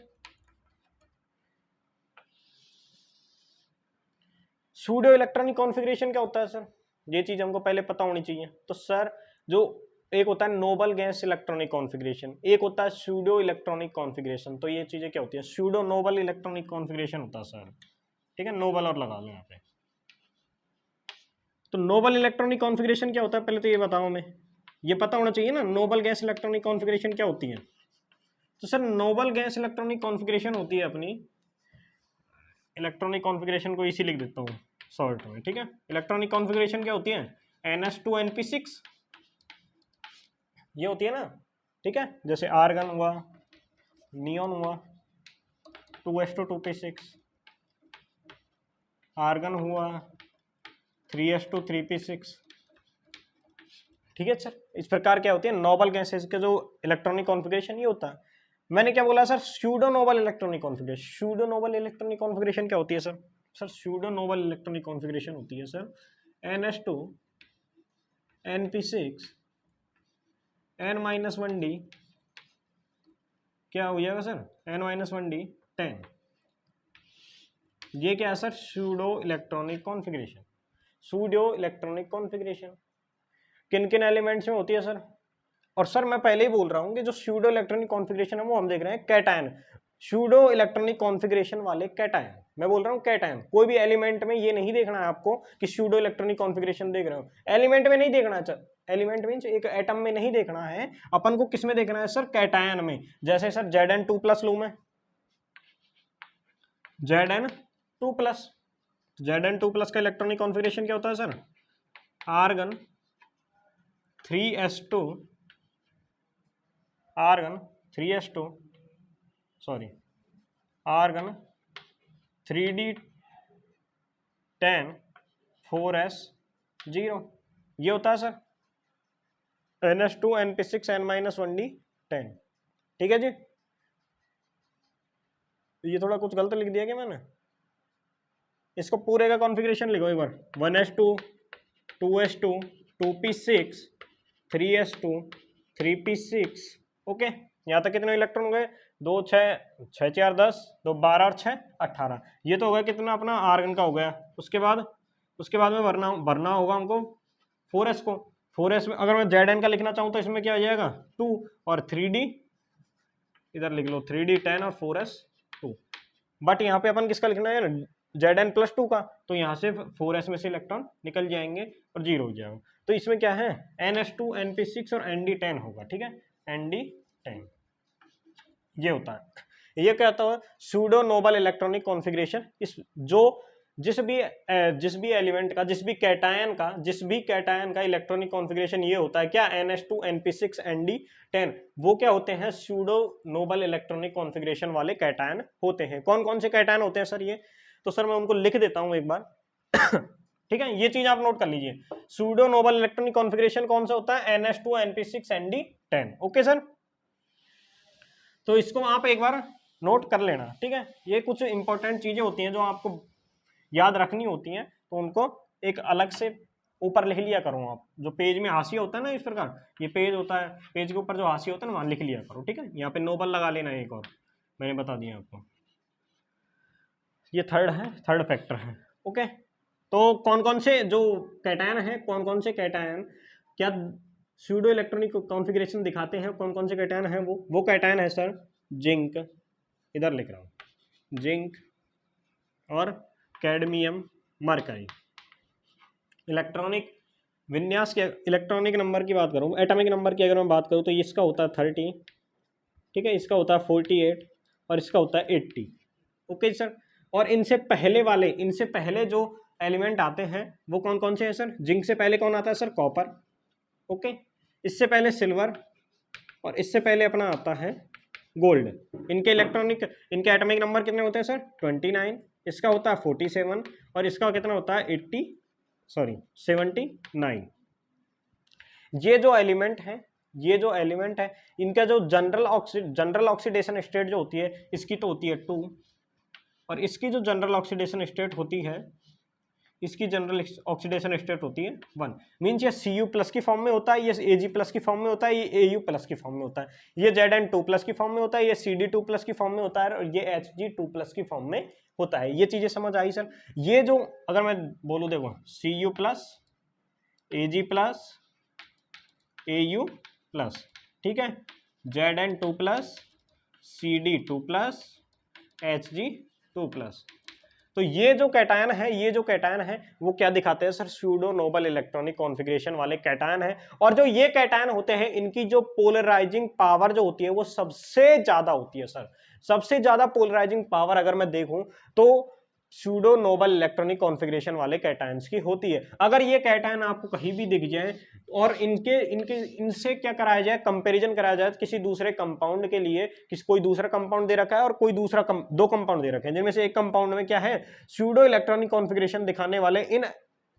Speaker 1: सूडो इलेक्ट्रॉनिक कॉन्फ़िगरेशन क्या होता है सर? ये चीज हमको पहले पता होनी चाहिए। तो सर जो एक होता है नोबल गैस इलेक्ट्रॉनिक कॉन्फ़िगरेशन, एक होता है सूडो इलेक्ट्रॉनिक कॉन्फ़िगरेशन। तो ये चीजें क्या होती है? सूडो नोबल इलेक्ट्रॉनिक कॉन्फ़िगरेशन होता है सर। ठीक है, नोबल और लगा लो यहाँ पे। तो नोबल इलेक्ट्रॉनिक कॉन्फ़िगरेशन क्या होता है पहले तो ये बताओ हमें, ये पता होना चाहिए ना। नोबल गैस इलेक्ट्रॉनिक कॉन्फ़िगरेशन क्या होती है? तो sir noble gas electronic configuration होती है अपनी, इलेक्ट्रॉनिक कॉन्फ़िगरेशन को इसी लिख देता हूँ शॉर्ट में। ठीक है, इलेक्ट्रॉनिक कॉन्फ़िगरेशन क्या होती है? NH2 NP6 ये होती है ना। ठीक है, जैसे आर्गन हुआ, नियॉन हुआ, 2s2 2p6, आर्गन हुआ 3s2 3p6। ठीक है सर, इस प्रकार क्या होती है नोबल गैसेस के जो इलेक्ट्रॉनिक कॉन्फ़िगरेशन ये होता है। मैंने क्या बोला sir? Pseudo noble electronic configuration. Pseudo noble electronic configuration क्या होती है sir? Sir pseudo noble electronic configuration होती है सर NH2 NP6 N-1D, क्या हो जाएगा सर? N-1D 10। ये क्या है sir? Pseudo electronic configuration, pseudo electronic configuration. किन किन एलिमेंट्स में होती है सर? और सर मैं पहले ही बोल रहा हूँ कि जो स्यूडो इलेक्ट्रॉनिक कॉन्फ़िगरेशन है वो हम देख रहे हैं कैटायन, स्यूडो इलेक्ट्रॉनिक कॉन्फ़िगरेशन वाले कैटायन, मैं बोल रहा हूँ कैटायन। कोई भी एलिमेंट में ये नहीं देखना है आपको कि स्यूडो इलेक्ट्रॉनिक कॉन्फ़िगरेशन देख रहे हो, एलिमेंट में नहीं देखना है। एलिमेंट मीन्स एक एटम में नहीं देखना है, अपन को किस में देखना है सर? कैटायन में। जैसे सर Zn2+ लूं मैं, Zn2+, Zn2+ का इलेक्ट्रॉनिक कॉन्फ़िगरेशन क्या होता है sir? Argon 3s2, argon 3s2, sorry argon 3d10 4s0, ये होता है सर ns2 np6 n-1d10। ठीक है जी, ये थोड़ा कुछ गलत लिख दिया क्या मैंने? इसको पूरे का कॉन्फ़िगरेशन लिखो एक बार, 1s2 2s2 2p6 3s2 3p6। Okay, यहाँ तक कितने इलेक्ट्रॉन हो गए? 2 6 6 4 10, 2 12 और 6 18। ये तो हो गया कितना अपना आर्गन का हो गया। उसके बाद में भरना होगा हमको 4s को। 4s में अगर मैं Zn का लिखना चाहूँ तो इसमें क्या आ जाएगा? 2 और 3d, इधर लिख लो 3d10 और 4s2। बट यहाँ पे अपन किसका लिखना है? Zn+2 का, तो यहाँ से 4s में से इलेक्ट्रॉन निकल जाएंगे और 0 हो जाएगा। तो इसमें क्या है? ns2 np6 और nd10 होगा। ठीक है, nd10 ये होता है। ये क्या होता है? Pseudo noble electronic configuration. इस जो जिस भी एलिमेंट का, जिस भी कैटायन का इलेक्ट्रॉनिक कॉन्फ़िगरेशन ये होता है क्या? ns2 np6 nd10, वो क्या होते हैं? सूडो नोबल इलेक्ट्रॉनिक कॉन्फ़िगरेशन वाले कैटायन होते हैं। कौन कौन से कैटायन होते हैं सर ये? तो सर मैं उनको लिख देता हूं एक बार ठीक है, ये चीज आप नोट कर लीजिए। सूडो नोबल इलेक्ट्रॉनिक कॉन्फ़िगरेशन कौन सा होता है? ns2 np6 nd10। Okay sir, तो इसको आप एक बार नोट कर लेना। ठीक है, ये कुछ इंपॉर्टेंट चीजें होती हैं जो आपको याद रखनी होती हैं, तो उनको एक अलग से ऊपर लिख लिया करो। आप जो पेज में हाशिया होता है ना, इस प्रकार ये पेज होता है, पेज के ऊपर जो हाशिया होता है ना, वहां लिख लिया करो। ठीक है, यहाँ पे नोबल लगा लेना एक और, मैंने बता दिया आपको। ये थर्ड फैक्टर है। ओके, तो कौन कौन से जो कैटायन है, कौन कौन से कैटायन क्या सूडो इलेक्ट्रॉनिक कॉन्फ़िगरेशन दिखाते हैं? कौन कौन से कैटायन है? वो कैटायन है सर जिंक, इधर लिख रहा हूँ, जिंक और कैडमियम मरकरी। इलेक्ट्रॉनिक विन्यास के, इलेक्ट्रॉनिक नंबर की बात करूँ, एटॉमिक नंबर की अगर मैं बात करूँ तो इसका होता है 30, ठीक है, इसका होता है 48 और इसका होता है 80। ओके सर, और इनसे पहले जो एलिमेंट आते हैं वो कौन कौन से हैं सर? जिंक से पहले कौन आता है सर? कॉपर। ओके, इससे पहले सिल्वर, और इससे पहले अपना आता है गोल्ड। इनके एटॉमिक नंबर कितने होते हैं सर? 29, इसका होता है 47 और इसका कितना होता है? 79। ये जो एलिमेंट है इनका जो जनरल ऑक्सीडेशन स्टेट जो होती है, इसकी तो होती है 2, और इसकी जो जनरल ऑक्सीडेशन स्टेट होती है, इसकी जनरल ऑक्सीडेशन स्टेट होती है 1। मीन्स ये Cu+ की फॉर्म में होता है, ये Ag+ की फॉर्म में होता है, ये Au+ की फॉर्म में होता है, ये Zn2+ की फॉर्म में होता है, ये Cd2+ की फॉर्म में होता है, और ये Hg2+ की फॉर्म में होता है। ये चीजें समझ आई सर? ये जो अगर मैं बोलूँ, देखो Cu+, Ag+, Au+, ठीक है, Zn2+, Cd2+, Hg2+। तो ये जो कैटायन है वो क्या दिखाते हैं sir? Pseudo noble electronic configuration वाले कैटायन है। और जो ये कैटायन होते हैं, इनकी जो पोलराइजिंग पावर जो होती है वो सबसे ज्यादा होती है सर। सबसे ज्यादा पोलराइजिंग पावर अगर मैं देखूं तो सूडो नोबल इलेक्ट्रॉनिक कॉन्फ़िगरेशन वाले कैटायंस की होती है। अगर ये कैटायन आपको कहीं भी दिख जाए और इनसे क्या कराया जाए? कंपैरिजन कराया जाए किसी दूसरे कंपाउंड के लिए, कोई दूसरा कंपाउंड दे रखा है और कोई दूसरा दो कंपाउंड दे रखे हैं, जिनमें से एक कंपाउंड में क्या है? सूडो इलेक्ट्रॉनिक कॉन्फ़िगरेशन दिखाने वाले इन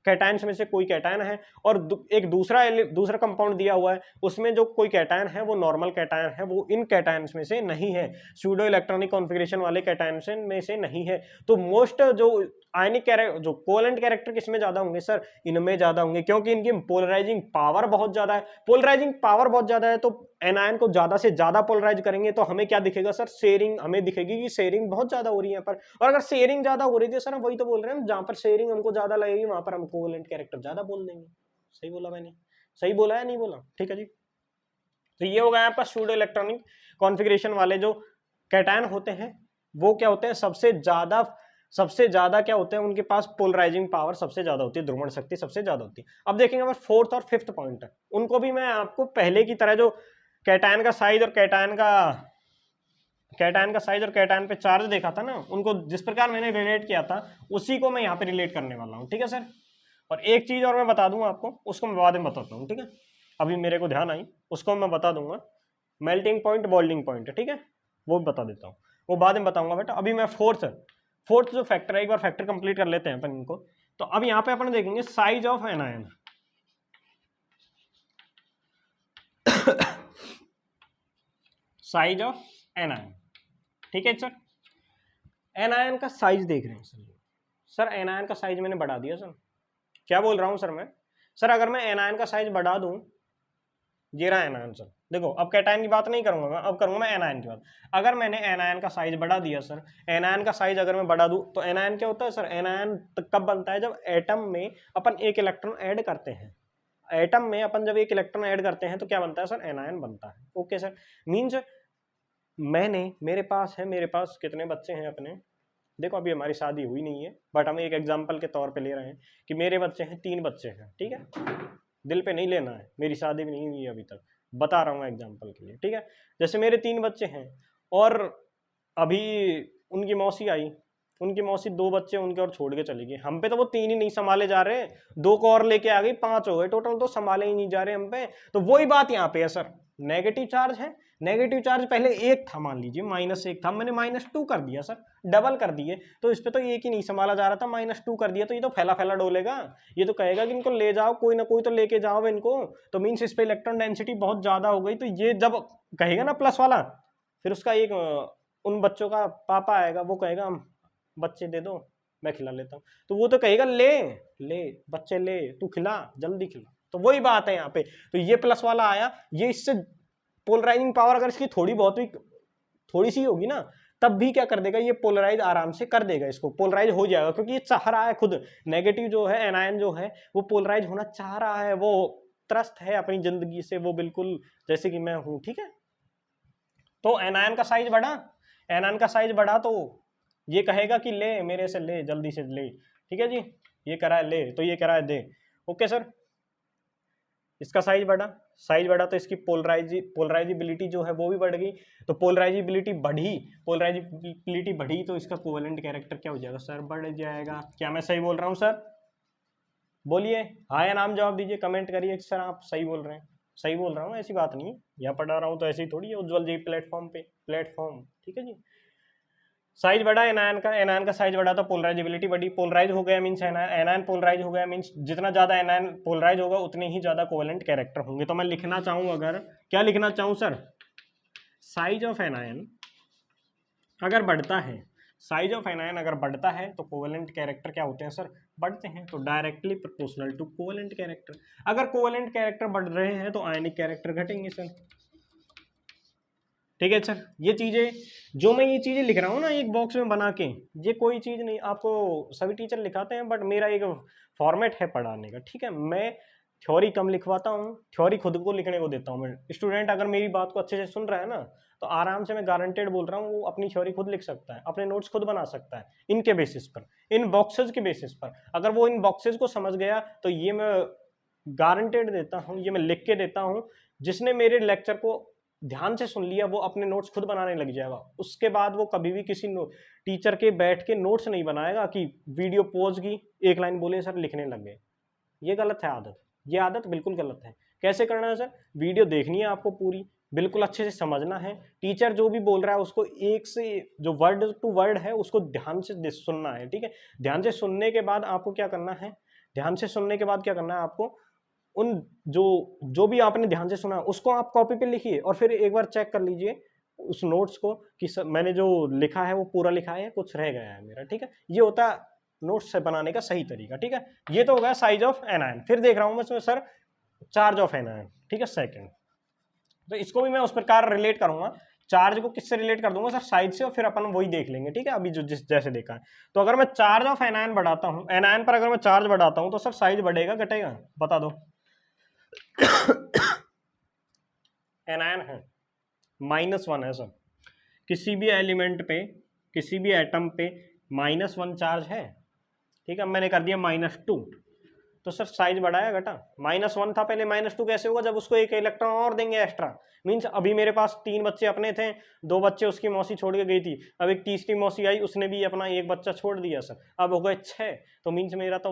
Speaker 1: कैटायंस में से कोई कैटायन है, और एक दूसरा कंपाउंड दिया हुआ है, उसमें जो कोई कैटायन है वो नॉर्मल कैटायन है, वो इन कैटायंस में से नहीं है, सूडो इलेक्ट्रॉनिक कॉन्फ़िगरेशन वाले कैटायंस में से नहीं है। तो मोस्ट जो आयनिक जो कोवेलेंट कैरेक्टर किसमें ज्यादा होंगे सर? इनमें ज्यादा होंगे, क्योंकि इनकी पोलराइजिंग पावर बहुत ज्यादा है। पोलराइजिंग पावर बहुत ज्यादा है तो एनायन को ज्यादा से ज्यादा पोलराइज करेंगे तो हमें क्या दिखेगा सर? शेयरिंग हमें दिखेगी कि शेयरिंग बहुत ज्यादा हो रही है यहाँ पर। और अगर शेयरिंग ज्यादा हो रही थी सर, हम वही तो बोल रहे हैं, जहां पर शेयरिंग हमको ज्यादा लगेगी वहां पर हम कोवेलेंट कैरेक्टर ज्यादा बोल देंगे। सही बोला मैंने? सही बोला है नहीं बोला? ठीक है जी। तो ये हो गया आपका सूडो इलेक्ट्रॉनिक कॉन्फ़िगरेशन वाले जो कैटायन होते हैं वो क्या होते हैं, सबसे ज्यादा क्या होते हैं, उनके पास पोलराइजिंग पावर सबसे ज्यादा होती है, ध्रुवण शक्ति सबसे ज्यादा होती है। अब देखेंगे हमारे फोर्थ और फिफ्थ पॉइंट है, उनको भी मैं आपको पहले की तरह जो कैटायन का साइज और कैटायन पे चार्ज देखा था ना, उनको जिस प्रकार मैंने रिलेट किया था उसी को मैं यहाँ पे रिलेट करने वाला हूँ। ठीक है सर। और एक चीज और मैं बता दूंगा आपको, उसको मैं बाद में बताता हूँ। ठीक है, अभी मेरे को ध्यान आई, उसको मैं बता दूंगा। मेल्टिंग पॉइंट, बॉइलिंग पॉइंट, ठीक है, वो भी बता देता हूँ, वो बाद में बताऊंगा बेटा। अभी मैं फोर्थ जो फैक्टर है, एक बार फैक्टर कंप्लीट कर लेते हैं अपन इनको। तो अब यहाँ पे अपन देखेंगे size of anion. Size of anion, ठीक है सर। एनायन का साइज देख रहे हैं सर एनायन का साइज मैंने बढ़ा दिया सर। क्या बोल रहा हूं सर मैं? सर अगर मैं एनायन का साइज बढ़ा दूं, ये रहा एनायन सर, देखो अब कैटायन की बात नहीं करूंगा मैं, अब करूंगा मैं एनायन की बात। अगर मैंने एनायन का साइज बढ़ा दिया सर, एनायन का साइज अगर मैं बढ़ा दूं तो एनायन क्या होता है सर? एनायन कब बनता है? जब एटम में अपन एक इलेक्ट्रॉन ऐड करते हैं। एटम में अपन जब एक इलेक्ट्रॉन ऐड करते हैं तो क्या बनता है सर? एनायन बनता है। Okay sir. मीन्स मेरे पास कितने बच्चे हैं अपने, देखो अभी हमारी शादी हुई नहीं है, बट हम एक एग्जाम्पल के तौर पे ले रहे हैं कि मेरे बच्चे हैं, 3 बच्चे हैं। ठीक है, दिल पे नहीं लेना है, मेरी शादी भी नहीं हुई है अभी तक, बता रहा हूँ एग्जाम्पल के लिए। ठीक है, जैसे मेरे 3 बच्चे हैं और अभी उनकी मौसी आई, उनकी मौसी 2 बच्चे उनके और छोड़ के चली गई, हम पे तो वो 3 ही नहीं संभाले जा रहे, 2 को और लेके आ गई, 5 हो गए टोटल, तो संभाले ही नहीं जा रहे हम पे। तो वही बात यहाँ पे है सर, नेगेटिव चार्ज है, नेगेटिव चार्ज पहले 1 था, मान लीजिए -1 था, मैंने -2 कर दिया सर, डबल कर दिए, तो इस पे तो 1 ही नहीं संभाला जा रहा था, -2 कर दिया, तो ये तो फैला फैला डोलेगा, ये तो कहेगा कि इनको ले जाओ, कोई ना कोई तो लेके जाओ इनको। तो मीन्स इस पे इलेक्ट्रॉन डेंसिटी बहुत ज्यादा हो गई, तो ये जब कहेगा ना प्लस वाला, फिर उसका एक उन बच्चों का पापा आएगा, वो कहेगा बच्चे दे दो, मैं खिला लेता हूँ, तो वो तो कहेगा ले ले बच्चे ले, तू खिला, जल्दी खिला। तो वही बात है यहाँ पे। तो ये प्लस वाला आया, ये इससे पोलराइजिंग पावर अगर इसकी थोड़ी सी होगी ना, तब भी क्या कर देगा, ये पोलराइज आराम से कर देगा, इसको पोलराइज हो जाएगा, क्योंकि ये चाह रहा है खुद, नेगेटिव जो है एनायन जो है वो पोलराइज होना चाह रहा है, वो त्रस्त है अपनी जिंदगी से, वो बिल्कुल जैसे कि मैं हूं। ठीक है, तो एनायन का साइज बढ़ा तो ये कहेगा कि ले मेरे से ले, जल्दी से ले। ठीक है जी, ये करा है ले, तो ये करा है दे। ओके सर, इसका साइज बढ़ा तो इसकी पोलराइजिबिलिटी जो है वो भी बढ़ गई, तो पोलराइजिबिलिटी बढ़ी तो इसका कोवेलेंट कैरेक्टर क्या हो जाएगा सर? बढ़ जाएगा। क्या मैं सही बोल रहा हूँ सर? बोलिए हाँ या नाम जवाब दीजिए, कमेंट करिए सर आप सही बोल रहे हैं। सही बोल रहा हूँ, ऐसी बात नहीं है, यहाँ पढ़ा रहा हूँ तो ऐसी थोड़ी है उज्ज्वल जी प्लेटफॉर्म। ठीक है जी, साइज बढ़ा एनायन का साइज बढ़ा तो पोलराइजिबिलिटी बढ़ी, पोलराइज हो गया मीन्स एनायन पोलराइज हो गया मीन्स जितना ज्यादा एनायन पोलराइज होगा उतने ही ज्यादा कोवेलेंट कैरेक्टर होंगे। तो मैं लिखना चाहूँ, अगर क्या लिखना चाहूँ सर? साइज ऑफ एनायन अगर बढ़ता है, साइज ऑफ एनायन अगर बढ़ता है तो कोवेलेंट कैरेक्टर क्या होते हैं सर? बढ़ते हैं। तो directly proportional to covalent character. अगर कोवेलेंट कैरेक्टर बढ़ रहे हैं तो आयनिक कैरेक्टर घटेंगे सर। ठीक है सर, ये चीजें जो मैं ये चीजें लिख रहा हूँ ना एक बॉक्स में बना के, ये कोई चीज नहीं, आपको सभी टीचर लिखाते हैं, बट मेरा एक फॉर्मेट है पढ़ाने का। ठीक है, मैं थ्योरी कम लिखवाता हूँ, थ्योरी खुद को लिखने को देता हूँ। मैं स्टूडेंट अगर मेरी बात को अच्छे से सुन रहा है ना, तो आराम से, मैं गारंटेड बोल रहा हूँ, वो अपनी थ्योरी खुद लिख सकता है, अपने नोट्स खुद बना सकता है, इनके बेसिस पर, इन बॉक्सेस के बेसिस पर। अगर वो इन बॉक्सेस को समझ गया तो ये मैं गारंटेड देता हूँ, ये मैं लिख के देता हूँ, जिसने मेरे लेक्चर को ध्यान से सुन लिया वो अपने नोट्स खुद बनाने लग जाएगा। उसके बाद वो कभी भी किसी टीचर के बैठ के नोट्स नहीं बनाएगा कि वीडियो पॉज की, एक लाइन बोले सर लिखने लग गए। ये गलत है आदत, ये आदत बिल्कुल गलत है। कैसे करना है सर? वीडियो देखनी है आपको पूरी, बिल्कुल अच्छे से समझना है, टीचर जो भी बोल रहा है उसको एक से जो वर्ड टू वर्ड है उसको ध्यान से सुनना है। ठीक है, ध्यान से सुनने के बाद आपको क्या करना है, आपको उन जो भी आपने ध्यान से सुना उसको आप कॉपी पे लिखिए, और फिर एक बार चेक कर लीजिए उस नोट्स को कि मैंने जो लिखा है वो पूरा लिखा है, कुछ रह गया है मेरा। ठीक है, ये होता है नोट्स से बनाने का सही तरीका। ठीक है, ये तो हो गया साइज ऑफ एनायन। फिर देख रहा हूं मैं सर चार्ज ऑफ एनायन। ठीक है, सेकंड, तो इसको भी मैं उस प्रकार रिलेट करूंगा, चार्ज को किससे रिलेट कर दूंगा सर? साइज से, और फिर अपन वही देख लेंगे। ठीक है, अभी जो जैसे देखा है, तो अगर मैं चार्ज ऑफ एनायन बढ़ाता हूं, एनायन पर अगर मैं चार्ज बढ़ाता हूं तो सर साइज बढ़ेगा घटेगा? बता दो। एनायन है, -1 है सर। किसी भी एलिमेंट पे, किसी भी एटम पे -1 चार्ज है, ठीक है। मैंने कर दिया -2, तो सर साइज बढ़ाया घटा? -1 था पहले, -2 कैसे होगा? जब उसको एक इलेक्ट्रॉन और देंगे एक्स्ट्रा। मीन्स अभी मेरे पास 3 बच्चे अपने थे, 2 बच्चे उसकी मौसी छोड़ के गई थी, अब एक तीसरी मौसी आई, उसने भी अपना एक बच्चा छोड़ दिया सर, अब हो गए 6। तो मीन्स मेरा तो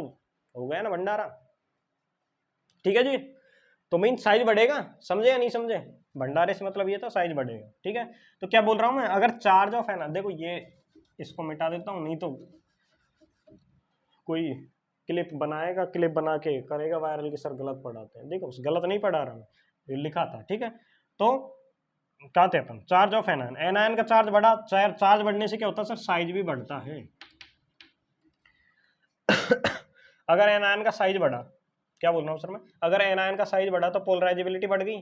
Speaker 1: हो गया ना भंडारा, ठीक है जी। तो मीन्स साइज बढ़ेगा, समझे या नहीं समझे? भंडारे से मतलब ये था साइज बढ़ेगा, ठीक है। तो क्या बोल रहा हूं मैं, अगर चार्ज ऑफ है ना, देखो ये इसको मिटा देता हूं, नहीं तो कोई क्लिप बनाएगा, क्लिप बना के करेगा वायरल कि सर गलत पढ़ाते हैं। देखो गलत नहीं पढ़ा रहा मैं, ये लिखा था, ठीक है। तो क्या थे अपन, चार्ज ऑफ एनायन, एनायन का चार्ज बढ़ा, चार्ज बढ़ने से क्या होता है सर, साइज भी बढ़ता है। अगर एनायन का साइज बढ़ा, क्या बोल रहा हूँ सर मैं, अगर एनायन का साइज बढ़ा तो पोलराइजेबिलिटी बढ़ गई,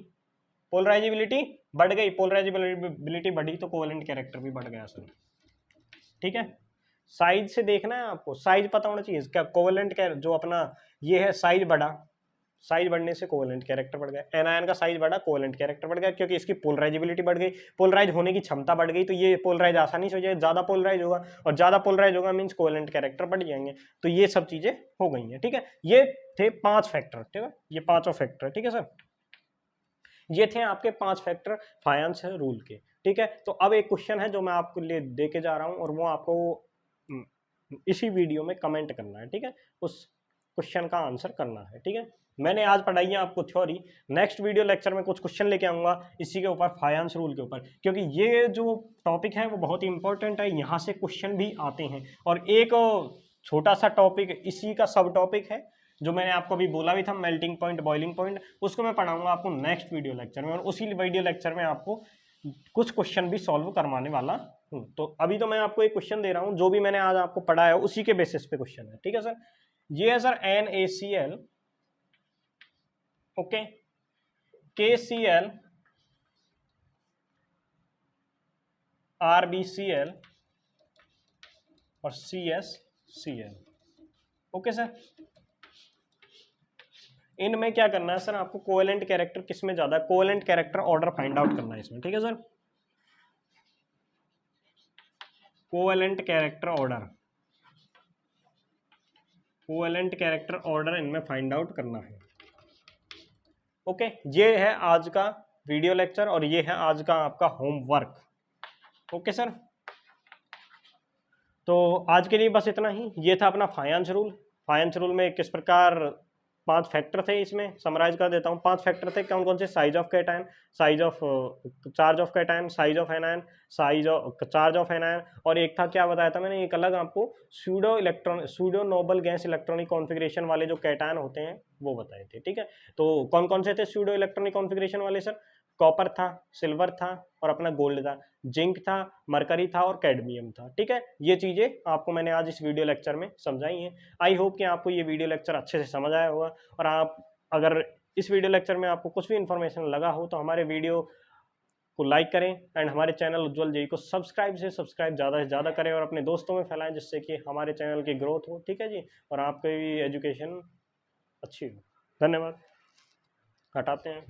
Speaker 1: पोलराइजेबिलिटी बढ़ गई, पोलराइजेबिलिटी बढ़ी तो कोवेलेंट कैरेक्टर भी बढ़ गया सर, ठीक है। साइज से देखना है आपको, साइज पता होना चाहिए क्या, कोवेलेंट जो अपना ये है साइज बढ़ा, साइज बढ़ने से कोवेलेंट कैरेक्टर बढ़ गया, एनायन का साइज बढ़ा कोवेलेंट कैरेक्टर बढ़ गया, क्योंकि इसकी पोलराइजेबिलिटी बढ़ गई, पोलराइज होने की क्षमता बढ़ गई, तो ये पोलराइज आसानी से हो जाए, ज्यादा पोलराइज होगा, और ज्यादा पोलराइज होगा मीन्स कोवेलेंट कैरेक्टर बढ़ जाएंगे। तो ये सब चीजें हो गई हैं, ठीक है। ये थे 5 फैक्टर, ठीक है, ये 5 फैक्टर, ठीक है सर। ये थे आपके 5 फैक्टर फायंस रूल के, ठीक है। तो अब एक क्वेश्चन है जो मैं आपको ले दे के जा रहा हूं, और वो आपको इसी वीडियो में कमेंट करना है, ठीक है। उस क्वेश्चन का आंसर करना है, ठीक है। मैंने आज पढ़ाई है आपको थ्योरी, नेक्स्ट वीडियो लेक्चर में कुछ क्वेश्चन लेके आऊंगा इसी के ऊपर, फायंस रूल के ऊपर, क्योंकि ये जो टॉपिक है वो बहुत ही इंपॉर्टेंट है, यहाँ से क्वेश्चन भी आते हैं। और एक छोटा सा टॉपिक इसी का सब टॉपिक है, जो मैंने आपको अभी बोला भी था, मेल्टिंग पॉइंट, बॉइलिंग पॉइंट, उसको मैं पढ़ाऊंगा आपको नेक्स्ट वीडियो लेक्चर में, और उसी वीडियो लेक्चर में आपको कुछ क्वेश्चन भी सॉल्व करवाने वाला हूं। तो अभी तो मैं आपको एक क्वेश्चन दे रहा हूं, जो भी मैंने आज आपको पढ़ाया उसी के बेसिस पे क्वेश्चन है, ठीक है सर। ये है sir NaCl, okay, KCl, RbCl और CsCl, ओके सर। इनमें क्या करना है सर, आपको कोवेलेंट कैरेक्टर किसमें ज्यादा है, covalent character order find out करना है इसमें, ठीक है sir. Covalent character order, covalent character order इनमें फाइंड आउट करना है, ओके। ये है आज का वीडियो लेक्चर, और ये है आज का आपका होमवर्क, ओके सर। तो आज के लिए बस इतना ही, ये था अपना फायंस रूल। फायंस रूल में किस प्रकार 5 फैक्टर थे, इसमें समराइज कर देता हूँ। 5 फैक्टर थे, कौन कौन से, size of cation, size of charge of cation, size of anion, size of charge of anion, और एक था क्या बताया था मैंने, एक अलग आपको pseudo noble gas electronic configuration वाले जो कैटायन होते हैं वो बताए थे, ठीक है। तो कौन कौन से थे सूडो इलेक्ट्रॉनिक कॉन्फ़िगरेशन वाले सर, कॉपर था, सिल्वर था, और अपना गोल्ड था, जिंक था, मरकरी था, और कैडमियम था, ठीक है। ये चीजें आपको मैंने आज इस वीडियो लेक्चर में समझाई हैं। आई होप कि आपको ये वीडियो लेक्चर अच्छे से समझ आया होगा, और आप अगर इस वीडियो लेक्चर में आपको कुछ भी इंफॉर्मेशन लगा हो तो हमारे वीडियो को लाइक करें, एंड हमारे चैनल उज्ज्वल जेई को सब्सक्राइब ज़्यादा से ज़्यादा करें, और अपने दोस्तों में फैलाएं, जिससे कि हमारे चैनल की ग्रोथ हो, ठीक है जी, और आपकी एजुकेशन अच्छी हो। धन्यवाद, हटाते हैं।